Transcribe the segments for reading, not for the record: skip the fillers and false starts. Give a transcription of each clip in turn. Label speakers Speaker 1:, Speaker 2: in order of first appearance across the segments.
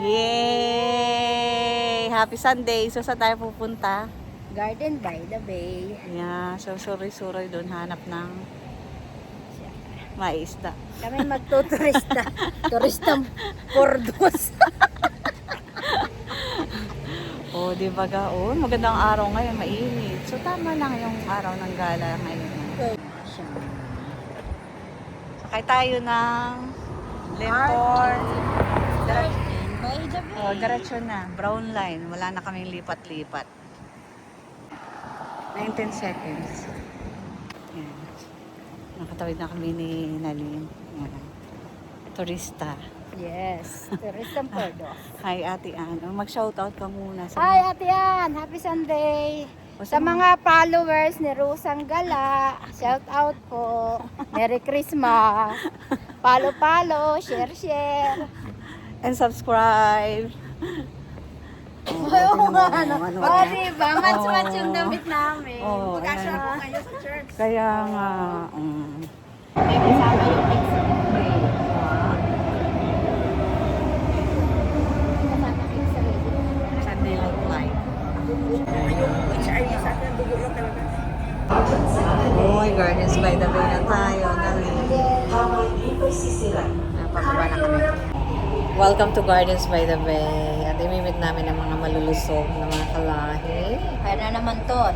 Speaker 1: Yay! Happy Sunday! So, saan tayo pupunta?
Speaker 2: Garden by the Bay.
Speaker 1: Yeah, so suroy-suroy doon hanap ng maisda.
Speaker 2: Kami magtuturista. Turistang Pordos.
Speaker 1: Oh, di ba ga? Oh, magandang araw ngayon, mainit. So, tama lang yung araw ng gala ngayon. Sakay tayo ng Lentor.
Speaker 2: By the Bay.
Speaker 1: Oh, diretso na. Brown line. Wala na kaming lipat-lipat. 19 seconds. Yan. Nakatawid na kami ni Nalim. Yan. Turista.
Speaker 2: Yes. Turistang Pordos.
Speaker 1: Hi, Ate Ann. Oh, mag-shoutout ka muna. Sa
Speaker 2: Hi, Ate Ann. Happy Sunday.
Speaker 1: O,
Speaker 2: Sa mga followers ni Rosang Gala, shout out po. Merry Christmas. Follow, share.
Speaker 1: And subscribe.
Speaker 2: Oo nga, ano?
Speaker 1: ano
Speaker 2: Oh,
Speaker 1: yan?
Speaker 2: diba? Match-match yung damit namin.
Speaker 1: Oo,
Speaker 2: Magkasya
Speaker 1: ayan.
Speaker 2: po kayo sa church.
Speaker 1: Kaya nga,
Speaker 2: May kasama yung mix. Kasama yung sa
Speaker 1: Sunday look like. Uy, Gardens by the Bay na tayo. Napababa na kami. Welcome to Gardens by the Bay. At imimit namin ang mga malulusog na mga kalahi.
Speaker 2: Kaya na naman ton.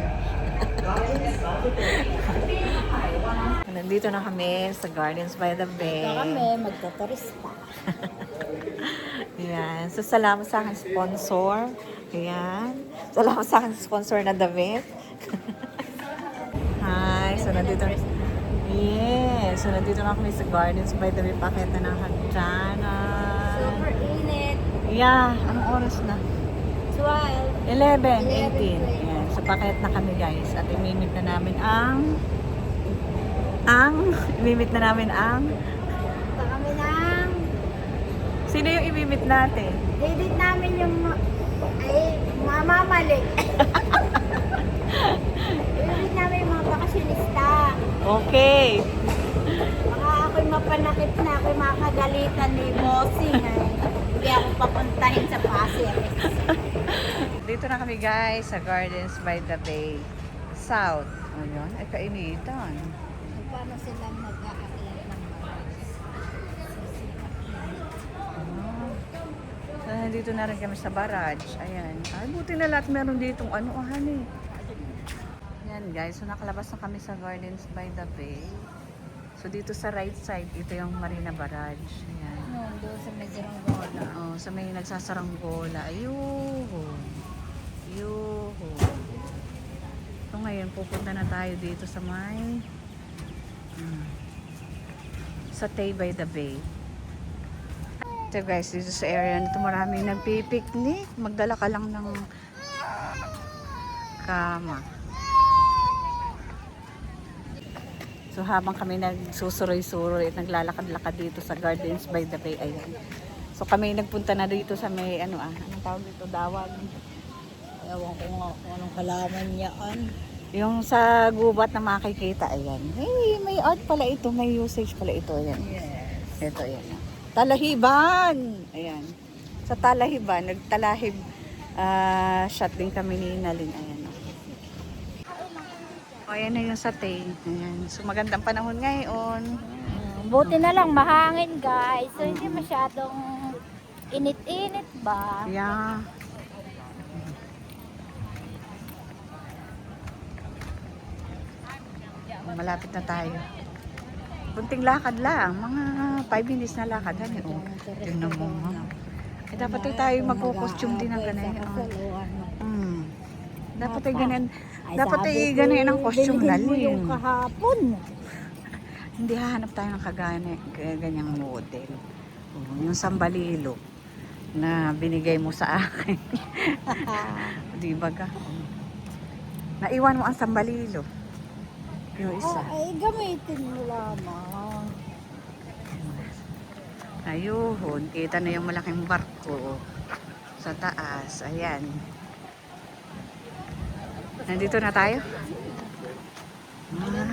Speaker 1: Nandito na kami sa Gardens by the Bay.
Speaker 2: Ito kami, magtuturista.
Speaker 1: Ayan. So, salamat sa aking sponsor. Ayan. Salamat sa aking sponsor na damit. Hi. So, nandito. Yes. So, nandito na kami sa Gardens by the Bay. Pakita ng hagdanan.
Speaker 2: Super init.
Speaker 1: Yeah. Anong oras na?
Speaker 2: 12.
Speaker 1: 11, 18. Ayan. So, pakit na kami, guys. At imimit na namin imimit na namin
Speaker 2: Ito kami ng
Speaker 1: sino yung imimit natin?
Speaker 2: date namin yung mamamalik. Date namin yung mga bakasyonista.
Speaker 1: Okay.
Speaker 2: Baka ako'y mapanakit na, ako'y makagalitan ni Bossing. Hindi ako papuntahin sa Pasir.
Speaker 1: Dito na kami, guys, sa Gardens by the Bay South. Ayun, ay kainitan.
Speaker 2: Paano sila mag-aakyat ng bus?
Speaker 1: So, nandito na rin kami sa barrage. Ayan. Ay, buti na lahat meron ditong honey. Yan, guys. So, nakalabas na kami sa Gardens by the Bay. So, dito sa right side, ito yung Marina Barrage. Ayan.
Speaker 2: Doon sa may Saranggola.
Speaker 1: Oh, sa may nagsasaranggola. Ayun. Yuhu. So, ngayon, pupunta na tayo dito sa may sa Tay by the Bay. Ito, guys, dito sa area nito maraming nagpipiknik. Magdala ka lang ng kama. So, habang kami nagsusuroy-suroy at naglalakad-lakad dito sa Gardens by the Bay, ayan. So, kami nagpunta na dito sa may, anong tawag dito, dawag.
Speaker 2: Ewan ko nga kung anong halaman yan.
Speaker 1: Yung sa gubat na makikita, ayan. May art pala ito, may usage pala ito, ayan.
Speaker 2: Yes.
Speaker 1: Ito, ayan. Talahiban! Ayan. Sa Talahiban, nagtalahib shot din kami ni Nalin, ayan. O, ayan na yung sa Tay. Ayan. So, magandang panahon ngayon.
Speaker 2: Buti na lang mahangin, guys. So hindi masyadong init-init ba?
Speaker 1: Yeah. Malapit na tayo. Kunting lakad lang. Mga 5 minutes na lakad. Ano yun? Tingnan mo. Eh, dapat tayo magko-costume din ng ganyan. Dapat ay ganyan. Dapat ay ganyan ang costume na
Speaker 2: yung kahapon.
Speaker 1: Hindi hahanap tayo ng ganyang model. Yung sambalilo na binigay mo sa akin. Di ba ka? Naiwan mo ang sambalilo. Yung isa.
Speaker 2: Ay, gamitin mo lamang.
Speaker 1: Ayun, kita na yung malaking barko sa taas. Ayan. Nandito na tayo.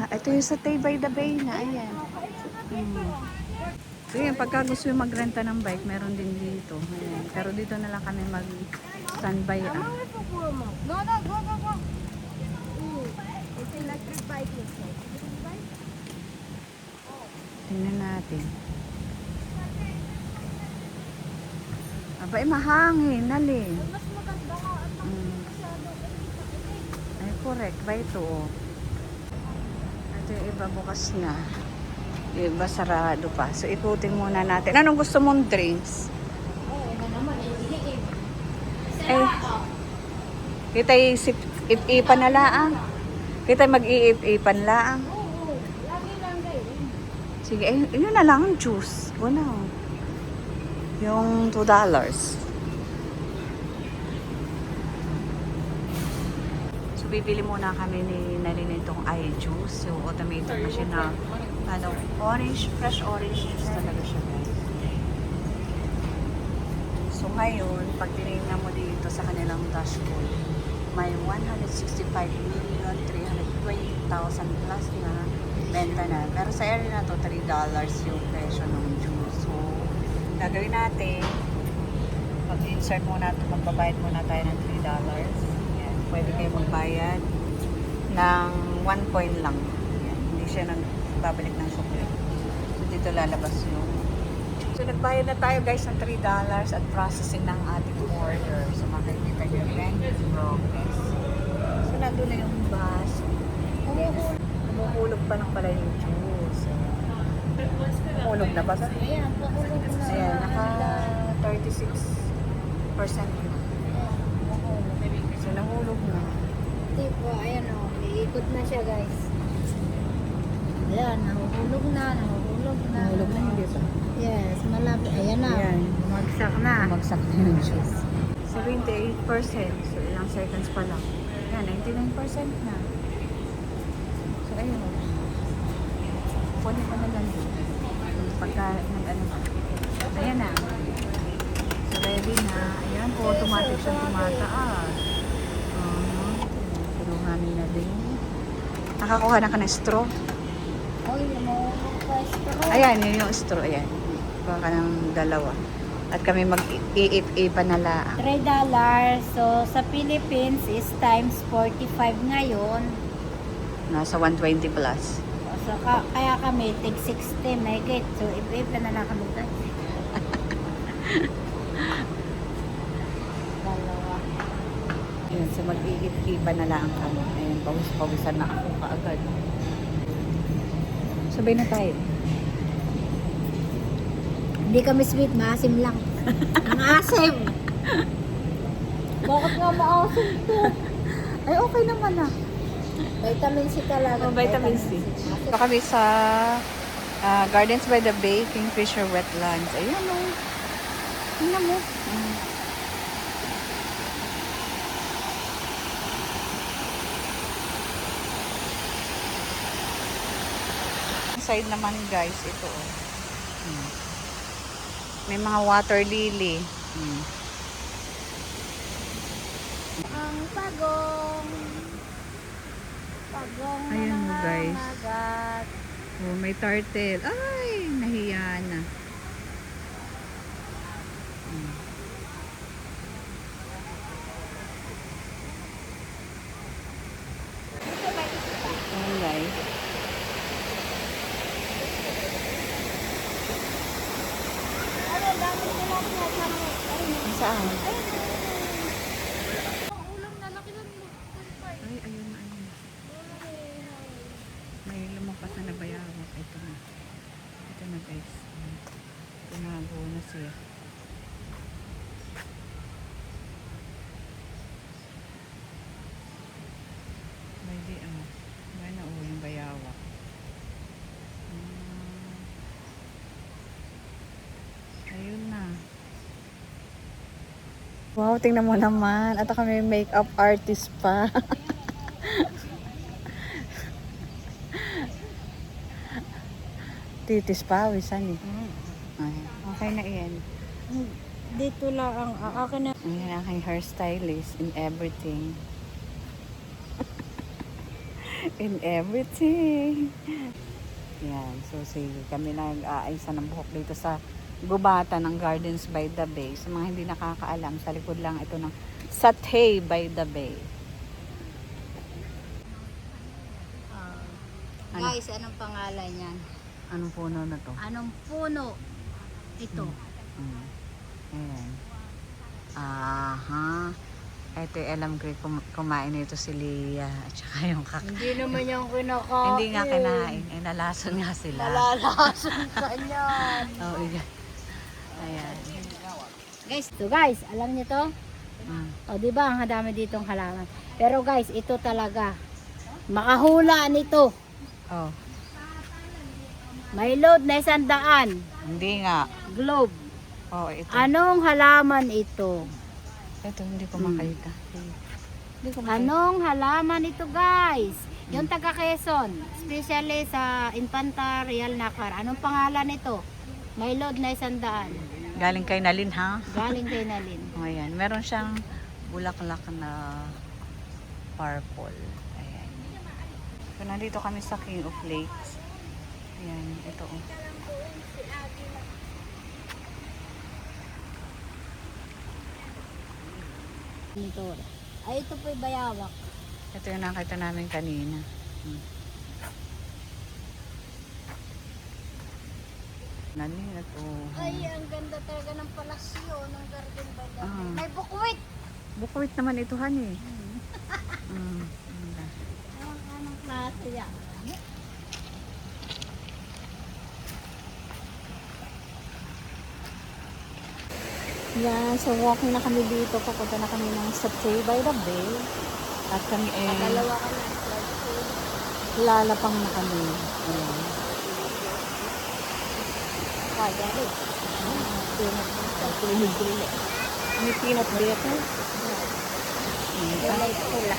Speaker 1: Ito yung sa Tay by the Bay na. Ayan. So yun, pagka gusto yung magrenta ng bike, meron din dito. Ayan. Pero dito na lang kami mag-standby.
Speaker 2: Mama, where for Burma? No, no, go, go, go. It's electric bike, looks like.
Speaker 1: Tingnan natin. Abay, mahangin. Nali.
Speaker 2: Mas maganda ka at masyado.
Speaker 1: Ay, correct. Ba ito, oh. Ito yung iba bukas na. Yung iba sarado pa. So, ikutin muna natin. Anong gusto mong drinks?
Speaker 2: Na naman,
Speaker 1: Eh, kita iip-ipan na laang. Kita mag-iip-ipan laang.
Speaker 2: Oo, lagi lang kayo.
Speaker 1: Sige, eh, yun na lang ang juice. Wala. Yung $2. So, bibili muna kami ni Nalina itong i-juice. Yung automated machine na orange, fresh orange juice talaga siya, guys. So, ngayon, pag tinignan mo dito sa kanilang dashboard, may 165,320,000 plus na benta na. Pero sa area na to, $3 yung presyo ng juice. So, gagawin natin, mag-insert muna ito, magbabayad muna tayo ng $3. Yan. Pwede kayo magbayad ng 1 coin lang. Yan. Hindi siya nagbabalik ng sukli. So, dito lalabas yung. So, nagbayad na tayo guys ng $3 at processing ng ating order. So, makikita nyo rin progress. So, nandun na yung bus. Humuhulog pa lang pala yung juice. Hulog na ba?
Speaker 2: Ayan, pakulog na.
Speaker 1: Ayan, naka 36% na. So, nahulog na.
Speaker 2: Tipo, ayan o, iikot na siya guys. Ayan, nahuhulog na.
Speaker 1: Nahulog na hindi ba?
Speaker 2: Yes, malapit. Ayan na,
Speaker 1: Ayan.
Speaker 2: bumagsak na.
Speaker 1: Bumagsak na yung juice. 78%. So, ilang seconds pa lang. Ayan, 99% na. So, ayun. Kunin ko na lang yun. Pagka nag-ano ka. Ayan na. So, ready na. Ayan po, automatic siyang tumataas. Tulunganin na din. Nakakuha na ka ng straw.
Speaker 2: Oy, mahulog pa straw.
Speaker 1: Ayan, yun yung straw. Ayan. Kuha ka ng dalawa. At kami mag-iip-ipa na lang.
Speaker 2: $3. So, sa Philippines is times 45 ngayon.
Speaker 1: Nasa 120 plus.
Speaker 2: So, kaya kami, tig 60 megit. So, ipa na lang kami guys. Dalawa.
Speaker 1: Ayan, so mag-iip-ipa na lang kami. Ayan, pawis-pawisan na ako kaagad. Sabay na tayo.
Speaker 2: Hindi kami sweet, maasim lang. Ang asim! Bakit nga maasim to?
Speaker 1: Ay, okay naman ah.
Speaker 2: Vitamin C talaga.
Speaker 1: Oh, vitamin C. So kami sa Gardens by the Bay, Kingfisher Wetlands. Ayan o. Tingnan mo. Side naman guys, ito oh. May mga water lily.
Speaker 2: Ang pagong
Speaker 1: Ayan mo, guys.
Speaker 2: nangangagat.
Speaker 1: Oh, may turtle. Ay, nahiya na. Ayan guys.
Speaker 2: Ano, dami nila sa
Speaker 1: Saan?
Speaker 2: ulam na laki ng
Speaker 1: Ay, ayun na, ayun. May lumampas na bayawak. Ito na. Ito na guys. Tumago na siya. Pwede ah. May na yung bayawak. Ayun na. Wow, tingnan mo naman. At kami makeup artist pa. Titis pa, wisan eh. Ay, okay na iyan.
Speaker 2: Dito lang ang akin na.
Speaker 1: Ayan aking hairstylist in everything. In everything. Yan, so sige, kami nag-aaysa ng buhok dito sa gubata ng Gardens by the Bay. Sa mga hindi nakakaalam, sa likod lang ito ng Satay by the Bay. Ano?
Speaker 2: Guys, anong pangalan yan?
Speaker 1: Anong puno na to?
Speaker 2: Anong puno? Ito.
Speaker 1: Ayan. Aha. Ito, alam ko kumain nito si Lia at saka yung
Speaker 2: Hindi naman yung kinakain.
Speaker 1: Hindi nga kinain. Eh, nalason nga sila.
Speaker 2: Malalason ka niyan.
Speaker 1: Oo, yeah. Ayan.
Speaker 2: Guys, alam niyo to?
Speaker 1: Mm.
Speaker 2: O, di ba ang dami ditong halaman. Pero guys, ito talaga. Makahula nito.
Speaker 1: Oh,
Speaker 2: May load na 100.
Speaker 1: hindi nga.
Speaker 2: Globe.
Speaker 1: Oh, ito.
Speaker 2: Anong halaman ito?
Speaker 1: Ito, hindi ko makita. Hindi ko makita.
Speaker 2: Anong halaman ito, guys? Yung taga Quezon, especially sa Infanta Real Nakar. Anong pangalan nito? May load na 100.
Speaker 1: Galing kay Nalin, ha?
Speaker 2: Galing kay Nalin.
Speaker 1: Oh, ayan. Meron siyang bulaklak na purple. Ayan. So, nandito kami sa King of Lakes. Ayan, ito. Oh.
Speaker 2: Ito. Ay, ito po'y bayawak.
Speaker 1: Ito yung nakita namin kanina. Nalin na to.
Speaker 2: Ay, ang ganda talaga ng palasyo ng Garden by the Bay.
Speaker 1: Ah.
Speaker 2: May bukwit.
Speaker 1: Bukwit naman ito, honey.
Speaker 2: Anong klase yan?
Speaker 1: Yan, so walking na kami dito. Papunta na kami ng Satay by the Bay. At kami
Speaker 2: Dalawa ka na.
Speaker 1: lalapang na kami. Ayan.
Speaker 2: Kaya rin.
Speaker 1: May peanut butter.
Speaker 2: Kulay pula.